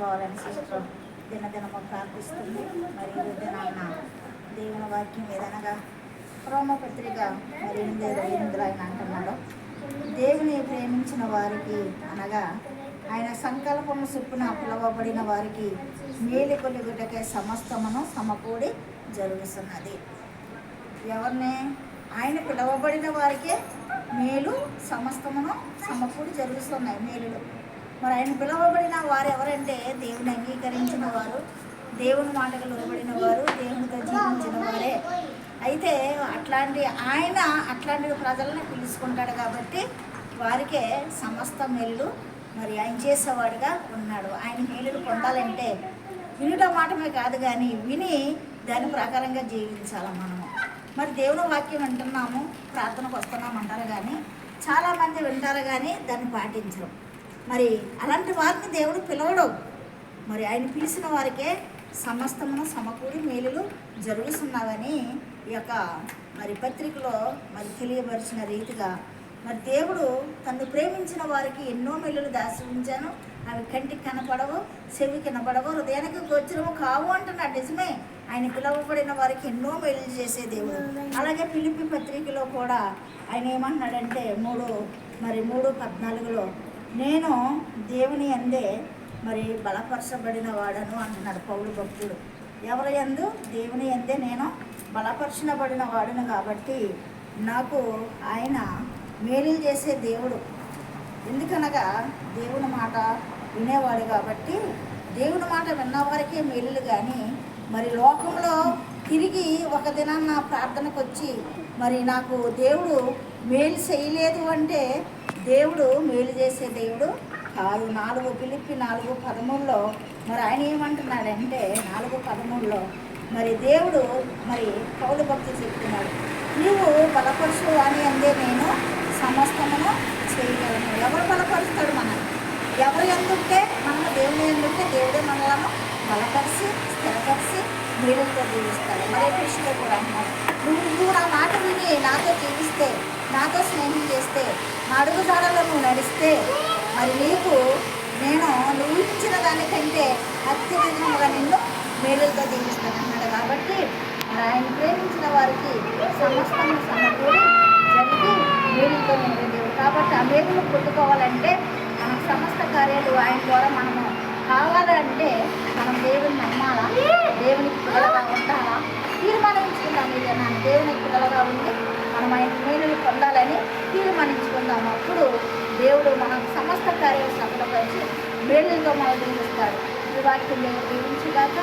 నడిపించబోవాలని sister దినదినము ప్రార్థిస్తుంది. మరి ఈ దినాన్న దేవుని వాక్యం ఏదనగా రోమపత్రిక మరి 8:28 ఆయన అంటున్నాడు, దేవుని ప్రేమించిన వారికి అనగా ఆయన సంకల్పము చొప్పున పిలువబడిన వారికి మేలు కొలుగుటకే సమస్తమును సమకూడి జరుగుతున్నది. ఎవరిని? ఆయన పిలువబడిన వారికే మేలు సమస్తమును సమకూడి జరుగుతున్నాయి మేలులు. మరి ఆయన పిలువబడిన వారు ఎవరంటే దేవుని అంగీకరించిన వారు, దేవుని మాటకు లోబడిన వారు, దేవునితో జీవించిన వారే. అయితే ఆయన అట్లాంటి ప్రజలను పిలుచుకుంటాడు కాబట్టి వారికే సమస్త మేలు మరి ఆయన చేసేవాడిగా ఉన్నాడు. ఆయన మేలులు పొందాలంటే వినుట మాటమే కాదు కానీ విని దాని ప్రకారంగా జీవించాలి మనము. మరి దేవుని వాక్యం వింటున్నాము, ప్రార్థనకు వస్తున్నాము అంటారు కానీ చాలామంది వింటారు కానీ దాన్ని పాటించరు. మరి అలాంటి వారిని దేవుడు పిలవడు. మరి ఆయన పిలిచిన వారికే సమస్తమును సమకూడి మేలులు జరుగుతున్నావని ఈ యొక్క మరి పత్రికలో మరి తెలియపరిచిన రీతిగా మరి దేవుడు తను ప్రేమించిన వారికి ఎన్నో మేలులు దాచి ఉంచాను. అవి కంటికి కనపడవు, చెవికి కనపడవు, హృదయానికి గోచరము కావు అంటున్నాడు. నిజమే, ఆయన పిలువబడిన వారికి ఎన్నో మేలులు చేసే దేవుడు. అలాగే ఫిలిప్పీ పత్రికలో కూడా ఆయన ఏమంటున్నాడంటే 3:14 నేను దేవుని యందే మరి బలపరచబడిన వాడను అంటున్నాడు పౌలు భక్తుడు. ఎవరి యందు? దేవుని యందే నేను బలపరచబడిన వాడును కాబట్టి నాకు ఆయన మేలులు చేసే దేవుడు. ఎందుకనగా దేవుని మాట వినేవాడు కాబట్టి దేవుని మాట విన్నవారికే మేలులు. కానీ మరి లోకంలో తిరిగి ఒక దినాన్న ప్రార్థనకు వచ్చి మరి నాకు దేవుడు మేలు చేయలేదు అంటే దేవుడు మేలు చేసే దేవుడు కాదు. ఫిలిప్పీ 4:13 మరి ఆయన ఏమంటున్నాడంటే 4:13 మరి దేవుడు మరి పౌలు భక్తులు చెప్తున్నాడు, నీవు బలపరుచు అని అందే నేను సమస్తమును చేయగలను. ఎవరు బలపరుస్తాడు? మనం ఎవరు ఎందుంటే మనము దేవుని ఎందుంటే దేవుడే మనలను బలపరిచి స్థిరపరిచి మేలుతో జీవిస్తాడు. మరే కృష్ణుడు కూడా అన్నాడు, నువ్వు నా మాట విని నాతో జీవిస్తే, నాతో స్నేహం చేస్తే, నా అడుగుజాడలో నువ్వు నడిస్తే మరి నువ్వు ఇచ్చిన దానికంటే అత్యధికంగా నిన్ను మేలుతో జీవిస్తాను అన్నాడు. కాబట్టి మరి ఆయన ప్రేమించిన వారికి సమస్తము సమకూడి జరిగి మేలుతో నిండేది. కాబట్టి ఆ మేలును పొందుకోవాలంటే మనకు సమస్త కార్యాలు ఆయన ద్వారా మనము కావాలంటే మనం దేవుని నమ్మాలా, దేవునికి పిల్లలుగా ఉండాలా, తీర్మానించుకుందాం. ఈ జనాన్ని దేవునికి పిల్లలుగా ఉండి మనం ఆయన మేలుని పొందాలని తీర్మానించుకుందాము. అప్పుడు దేవుడు మనకు సమస్త కార్యాలు సఫలపరిచి మేలుతో మనం దీవిస్తాడు. ఈ వాక్యం దేవుడు దీవించుగాక.